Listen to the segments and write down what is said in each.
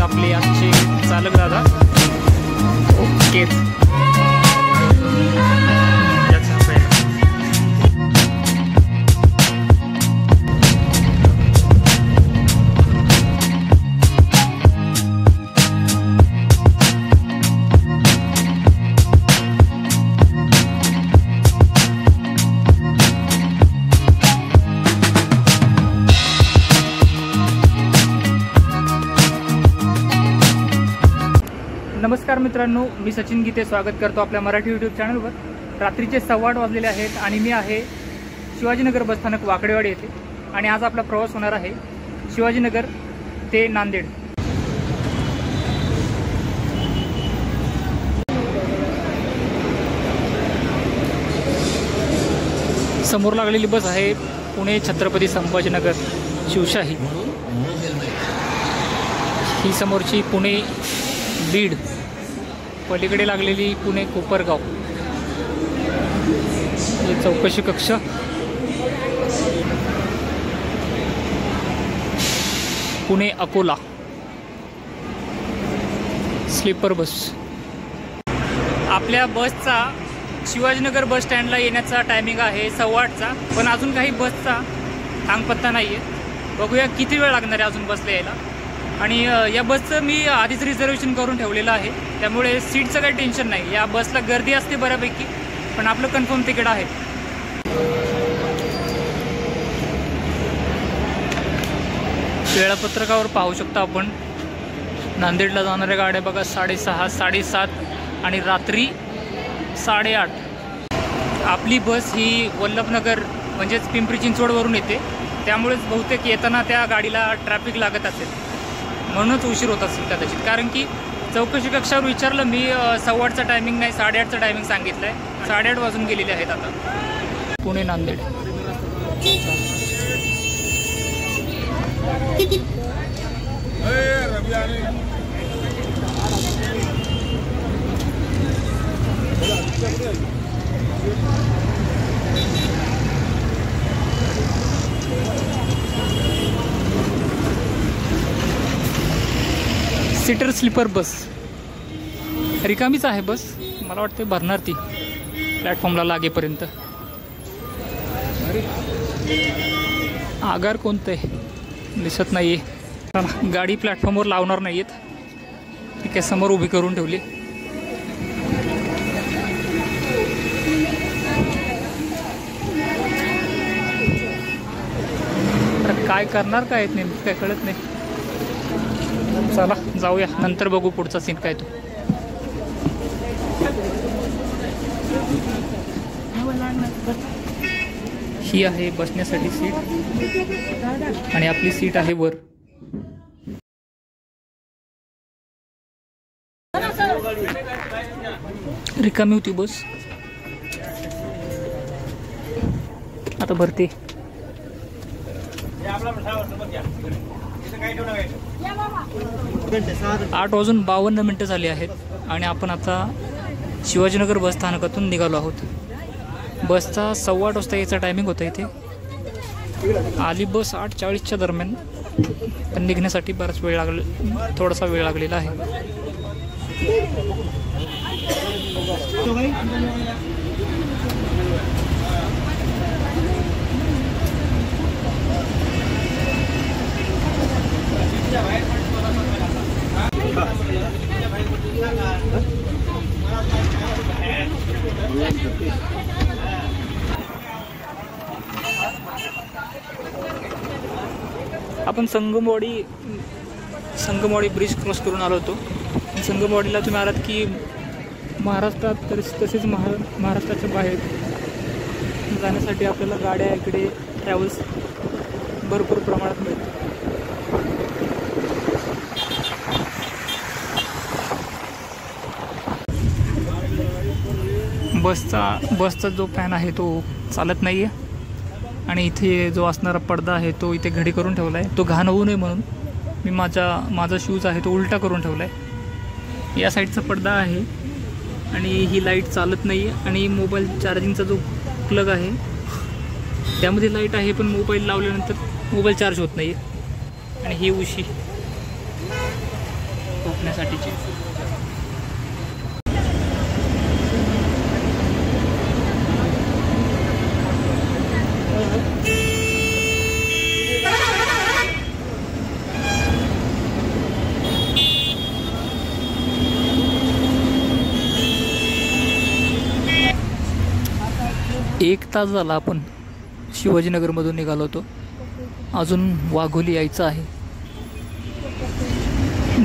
आपले आजचे चालक दादा. ओके. नमस्कार मित्रांनो, मी सचिन गीते स्वागत करतो आपल्या मराठी यूट्यूब चॅनलवर. रात्रीचे 8:15 वाजलेले आहेत आणि मी आहे शिवाजीनगर बसस्थानक वाकडेवाडी येथे आणि आज आपला प्रवास होणार आहे शिवाजीनगर ते नांदेड. समोर लागलेली बस आहे पुणे छत्रपती संभाजीनगर शिवशाही. ही समोरची पुणे बीड, पलीकडे लागलेली पुणे कोपरगाव. हे चौकशी कक्ष. Pune Akola sleeper bus. आपल्या बसचा शिवाजीनगर बस स्टँडला येण्याचा टायमिंग आहे 8:15चा, पण अजून काही बसचा थांगपत्ता नाही आहे. बघूया किती वेळ लागणार आहे अजून बसला यायला. आणि या बसचं मी आधीच रिझर्वेशन करून ठेवलेलं आहे, त्यामुळे सीटचं काही टेन्शन नाही. या बसला गर्दी असते बऱ्यापैकी, पण आपलं कन्फर्म तिकीट आहे. वेळापत्रकावर पाहू शकता आपण नांदेडला जाणाऱ्या गाड्या बघा 6:30, 7:30 आणि रात्री 8:30. आपली बस ही वल्लभनगर म्हणजेच पिंपरी चिंचवडवरून येते, त्यामुळेच बहुतेक येताना त्या गाडीला ट्रॅफिक लागत असेल, म्हणूनच उशीर होत असेल कदाचित. कारण की चौकशी कक्षावर विचारलं मी, 8:15चा टायमिंग नाही 8:30चा टायमिंग सांगितलं आहे. 8:30 वाजून गेलेले आहेत आता. Pune Nanded. Seater sleeper bus रिकामीच आहे बस. मला वाटते भरणार ती प्लॅटफॉर्मला लागेपर्यंत. आगार कोणतं आहे दिसत नाही आहे. गाडी प्लॅटफॉर्मवर लावणार नाही आहेत, ती काय समोर उभी करून ठेवली. तर काय करणार काय आहेत नेमकं काय कळत नाही. चला जाऊया, नंतर बघू पुढचा सीन काय तो. ही आहे बसण्यासाठी सीट आणि आपली सीट आहे वर. रिकामी होती बस, आता भरते. 8:52 झाली आहेत आणि आपण आता शिवाजीनगर बस स्थानकातून निघालो आहोत. बसचा 8:15 वाजता यायचा टायमिंग होता. इथे आली बस 8:40च्या दरम्यान, पण निघण्यासाठी बराच वेळ लागला, थोडासा वेळ लागलेला आहे. आपण संगमवाडी ब्रिज क्रॉस करून आलो होतो. संगमवाडीला तुम्ही आलात की महाराष्ट्रात तसेच महाराष्ट्राच्या बाहेर जाण्यासाठी आपल्याला गाड्या इकडे ट्रॅव्हल्स भरपूर प्रमाणात मिळतात. बसचा जो फॅन आहे तो चालत नाही आहे. आणि इथे जो असणारा पडदा आहे तो इथे घडी करून ठेवला आहे. तो घाण होऊ नये म्हणून मी माझा शूज आहे तो उलटा करून ठेवला आहे. या साईडचा पडदा आहे आणि ही लाईट चालत नाही आहे. आणि मोबाईल चार्जिंगचा जो प्लग आहे त्यामध्ये लाईट आहे, पण मोबाईल लावल्यानंतर मोबाईल चार्ज होत नाही आहे. आणि ही उशी झोपण्यासाठीची. एक तास झाला आपण शिवाजीनगरमधून निघालो होतो. अजून वाघोली यायचं आहे.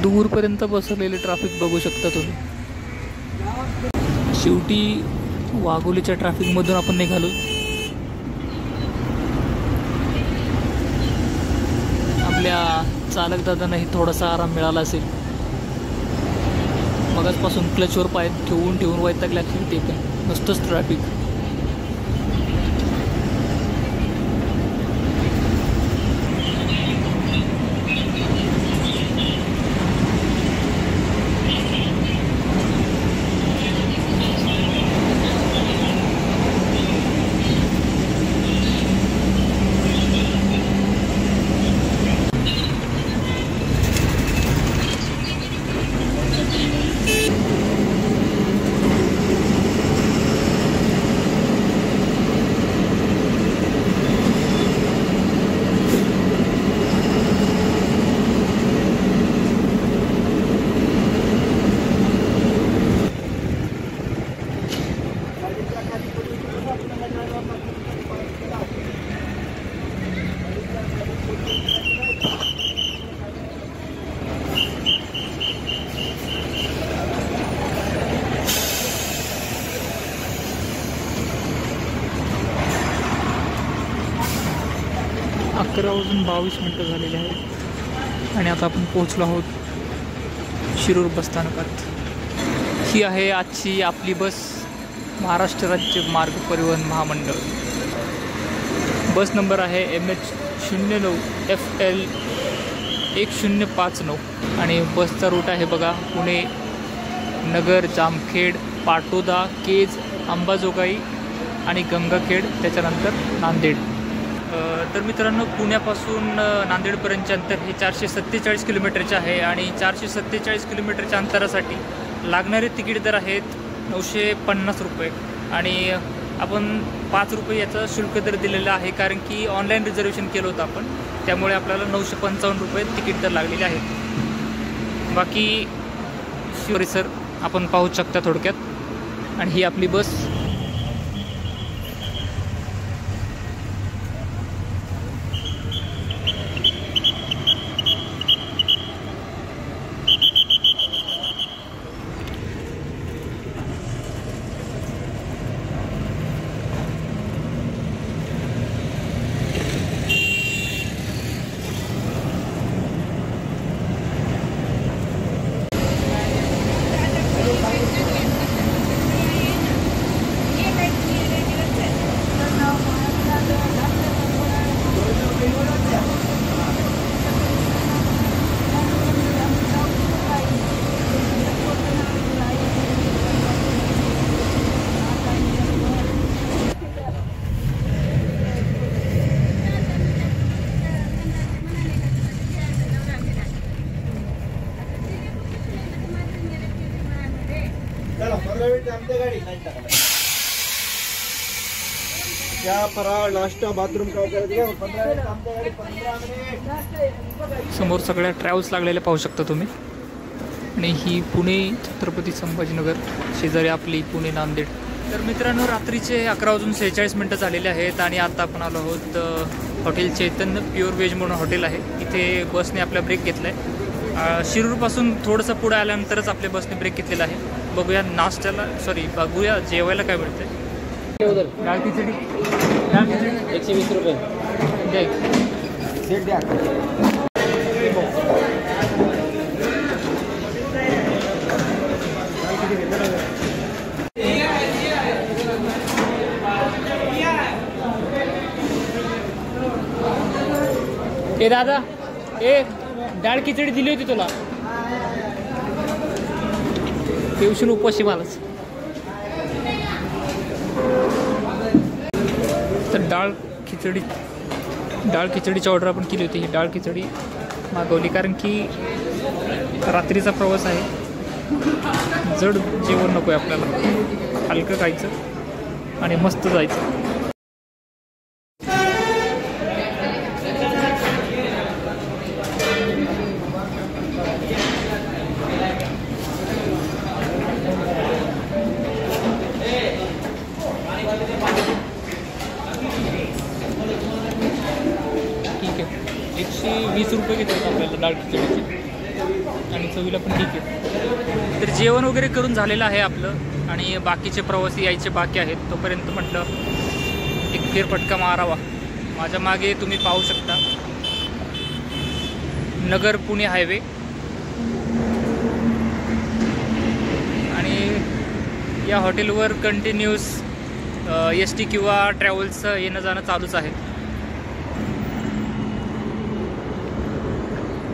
दूरपर्यंत बसलेले ट्रॅफिक बघू शकता तुम्ही. शेवटी वाघोलीच्या ट्रॅफिकमधून आपण निघालो. आपल्या चालक दादांनाही थोडासा आराम मिळाला असेल. मगाचपासून क्लचवर पाय ठेवून वैतागले असेल ते पण. नुसतंच ट्रॅफिक. अकरा वाजून 22 मिनटं झालेली आहेत आणि आता आपण पोहोचलो आहोत शिरूर बसस्थानकात. ही आहे आजची आपली बस, महाराष्ट्र राज्य मार्ग परिवहन महामंडळ. बस नंबर आहे MH09 FL 1059 आणि बसचा रूट आहे बघा पुणे, नगर, जामखेड, पाटोदा, केज, अंबाजोगाई आणि गंगाखेड, त्याच्यानंतर नांदेड. तर मित्रांनो, पुण्यापासून नांदेडपर्यंतचे अंतर हे 447 किलोमीटरचे आहे आणि 447 किलोमीटरच्या अंतरासाठी लागणारे तिकीट दर आहेत 950 रुपये आणि आपण 5 रुपये याचा शुल्क दर दिलेला आहे, कारण की ऑनलाईन रिझर्वेशन केलं होतं आपण, त्यामुळे आपल्याला 955 रुपये तिकीट दर लागलेले आहेत. बाकी परिसर आपण पाहू शकता थोडक्यात. आणि ही आपली बस. क्या फराळ नाश्ता बाथरूम का समोर सगळ्या ट्रॅव्हल्स लागलेल्या पाहू शकता तुम्ही. आणि ही पुणे छत्रपती संभाजीनगर शेजारी आपली पुणे नांदेड. तर मित्रांनो, रात्रीचे 11:46 झालेले आहेत आणि आता आपण आलो आहोत हॉटेल चैतन्य प्युअर व्हेज म्हणून हॉटेल आहे. इथे बसने आपला ब्रेक घेतला आहे. शिरूरपासून थोडंसं पुढे आल्यानंतरच आपल्या बसने ब्रेक घेतलेला आहे. बघूया नाश्त्याला, बघूया जेवायला काय मिळतंय. डाळ खिचडी 120 रुपये द्या. ए दादा, ए डाळ खिचडी दिली होती तुला, पेवशील उपाशी मालच. तर डाळ खिचडीची ऑर्डर आपण केली होती. ही डाळ खिचडी मागवली कारण की रात्रीचा प्रवास आहे, जड जेवण नको आहे आपल्याला, हलकं खायचं आणि मस्त जायचं. ठीक आहे, 120 रुपये घेतात आपल्याला डाळ खिचडीची आणि चवीला पण ठीक आहे. तर जेवण वगैरे करून झालेलं आहे आपलं आणि बाकीचे प्रवासी यायचे बाकी आहेत. तोपर्यंत म्हटलं एक फेरफटका मारावा. माझ्या मागे तुम्ही पाहू शकता नगर पुणे हायवे आणि या हॉटेलवर कंटिन्यूस ST किंवा ट्रॅव्हल्सचं येणं जाणं चालूच आहे.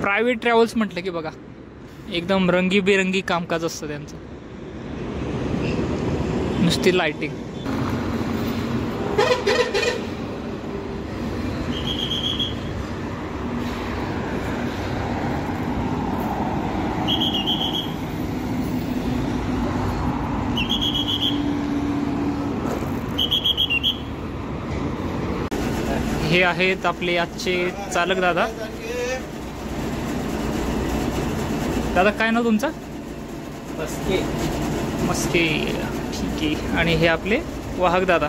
प्रायव्हेट ट्रॅव्हल्स म्हटलं की बघा एकदम रंगीबेरंगी कामकाज असतं त्यांचं, नुसती लाइटिंग. हे आहेत आपले आजचे चालक दादा. दादा काय नाव तुमचं? मस्के. मस्के, ठीक आहे. आणि हे आपले वाहक दादा.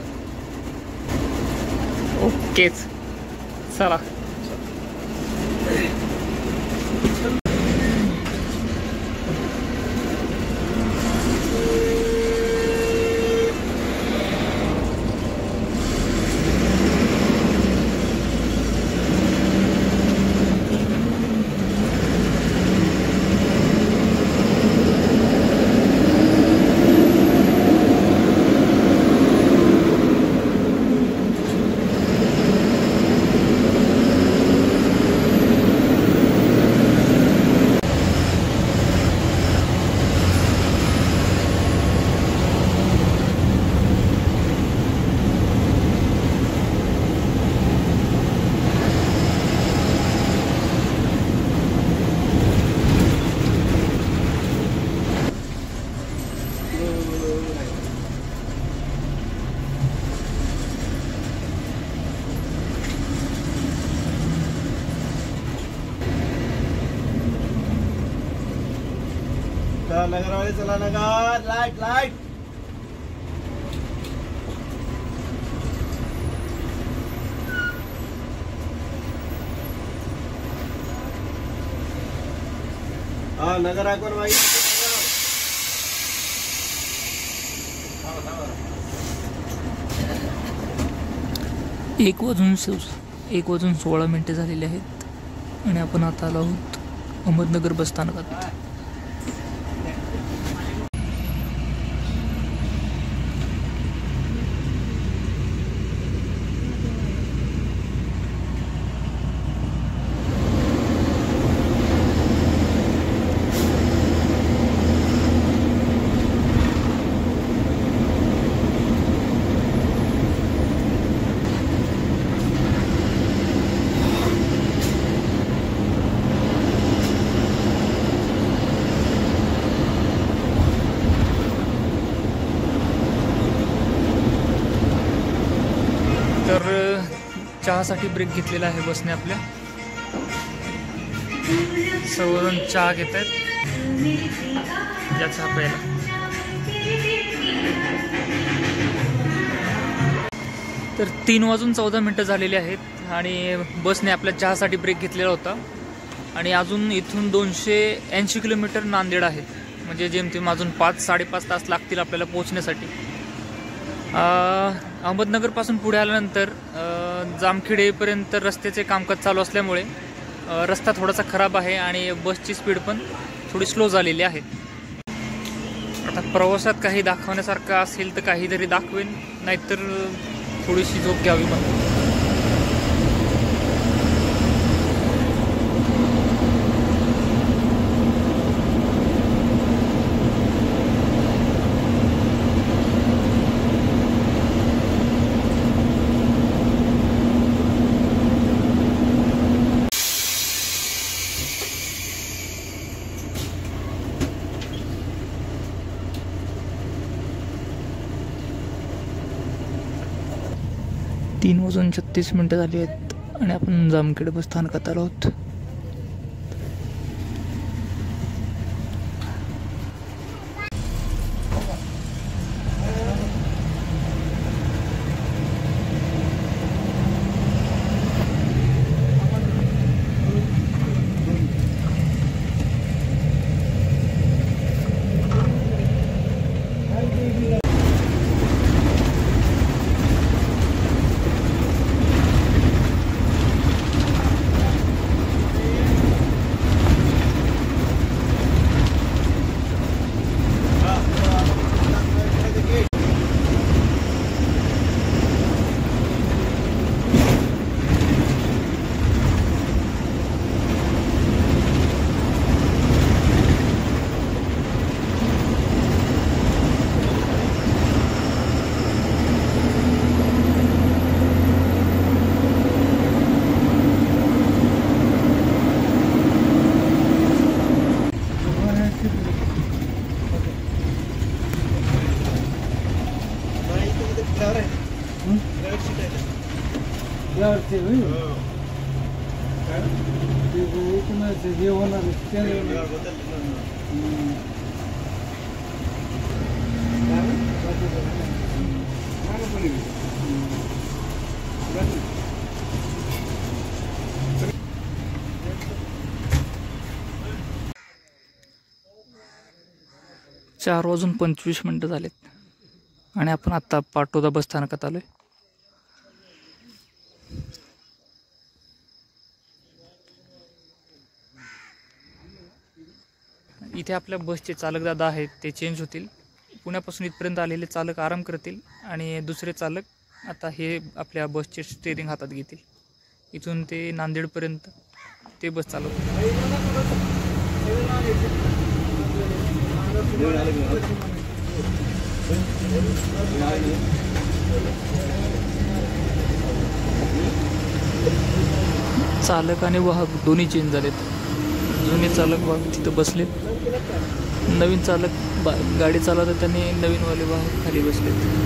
ओकेच, चला. नगर वाले चला, नगर लाइट लाइट. हाँ नगर आकर भाई 1:16 झालेले आहेत आणि आपण आता आलो आहोत अहमदनगर बस स्थानकात. तर चहासाठी ब्रेक घेतलेला आहे बसने. आपल्या सर्वजण चहा घेत आहेत, या चहा प्यायला. तर 3:14 झालेले आहेत आणि बसने आपल्या चहासाठी ब्रेक घेतलेला होता आणि अजून इथून 280 किलोमीटर नांदेड आहे, म्हणजे जेमतेम अजून 5-5.5 तास लागतील आपल्याला पोहोचण्यासाठी. अहमदनगरपासून पुढे आल्यानंतर जामखेडेपर्यंत रस्त्याचे कामकाज चालू असल्यामुळे रस्ता थोडासा खराब आहे आणि बसची स्पीड पण थोडी स्लो झालेली आहे. आता प्रवासात काही दाखवण्यासारखं असेल तर काहीतरी दाखवेन, नाहीतर थोडीशी झोप घ्यावी. मग 3:36 झाली आहेत आणि आपण जामखेड बस स्थानकात आलो आहोत. चार वाजून 25 मिनिटं झालेत आणि आपण आता पाटोदा बस स्थानकात आलोय. इथे आपल्या बसचे चालक दादा आहेत, ते चेंज होतील. पुण्यापासून इथपर्यंत आलेले चालक आराम करतील आणि दुसरे चालक आता हे आपल्या बसचे स्टेअरिंग हातात घेतील. इथून ते नांदेडपर्यंत ते बस चालवतील. चालक आणि वाहक दोन्ही चेंज झालेत. जुने चालक वाहक तिथं बसलेत, नवीन चालक गाडी चालवतात त्यांनी नवीनवाले वाहक खाली बसलेत.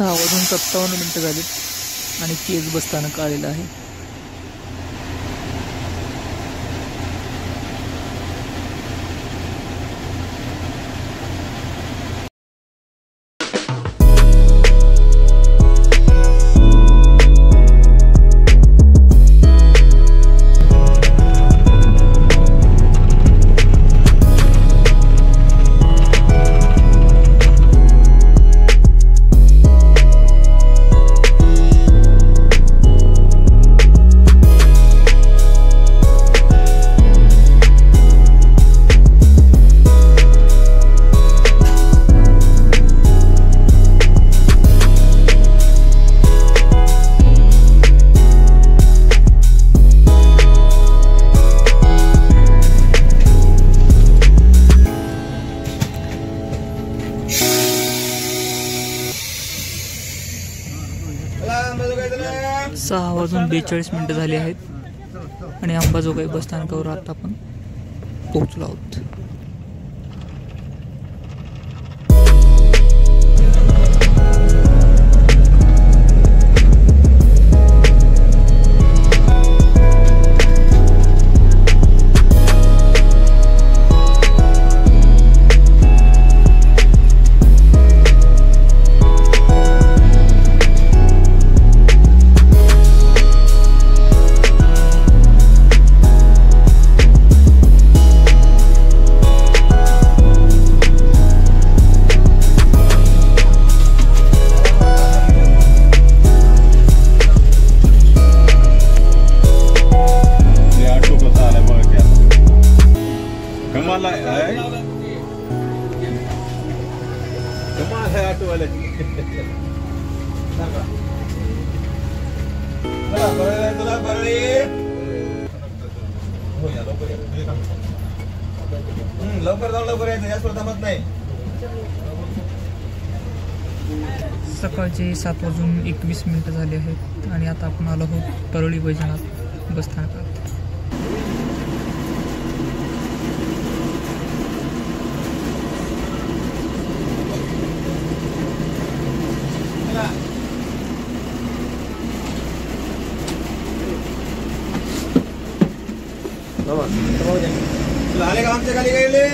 सहा वाजून 57 मिनिटं झालीत आणि केज बस स्थानक आलेलं आहे. सहा वाजून 42 मिनिटं झाली आहेत आणि अंबाजोगाई बस स्थानकावर आता आपण पोहोचलो आहोत. लवकर जाऊ, लवकर यायचं, जास्त थांबत नाही. सकाळचे 7:21 झाले आहेत आणि आता आपण आलो आहोत परळी वैजनाथ बसस्थानकात. आले का आमच्या खाली गेले.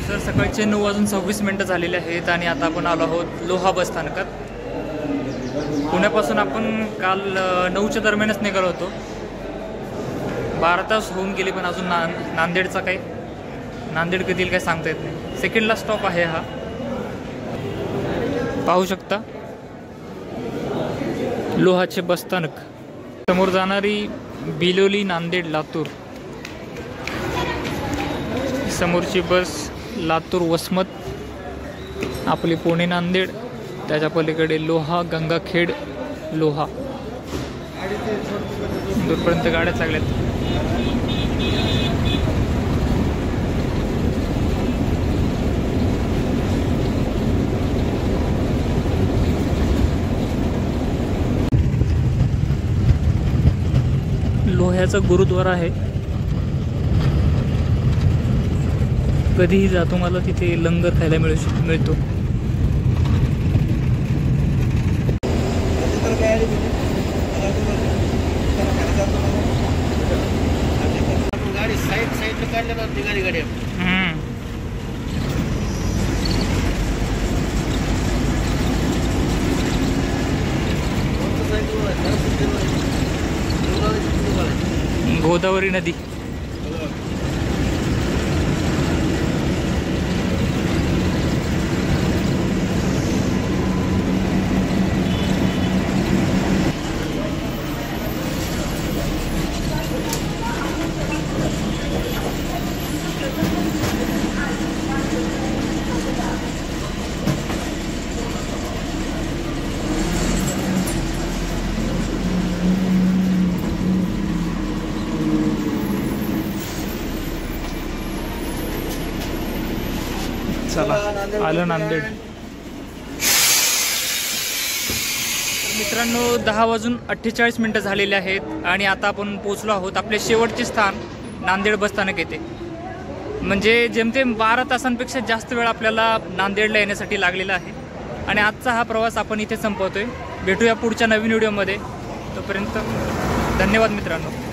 तर सकाळचे 9:26 झालेले आहेत आणि आता आपण आलो आहोत लोहा बस स्थानकात. पुण्यापासून आपण काल 9च्या दरम्यानच निघालो होतो. 12 तास होऊन गेले पण अजून नांदेडचा काही नांदेड कधी येईल काय सांगता येत नाही. सेकंडला स्टॉप आहे हा, पाहू शकता लोहाचे बस स्थानक. समोर जाणारी बिलोली नांदेड लातूर, समोरची बस लातूर वसमत, आपली पुणे नांदेड, त्याच्या पलीकडे लोहा गंगाखेड लोहा. दूरपर्यंत गाड्याच लागल्यात. लोह्याचा गुरुद्वारा आहे. कधीही जातो, मला तिथे लंगर खायला मिळतो. गाडी साईड काढल्या निघाली गाडी. गोदावरी नदी. चला आलं नांदेड. मित्रांनो 10:48 झालेले आहेत आणि आता आपण पोहोचलो आहोत आपले शेवटचे स्थान नांदेड बसस्थानक येथे. म्हणजे जेमतेम 12 तासांपेक्षा जास्त वेळ आपल्याला नांदेडला येण्यासाठी लागलेला आहे आणि आजचा हा प्रवास आपण इथे संपवतोय. भेटूया पुढच्या नवीन व्हिडिओमध्ये. तोपर्यंत धन्यवाद मित्रांनो.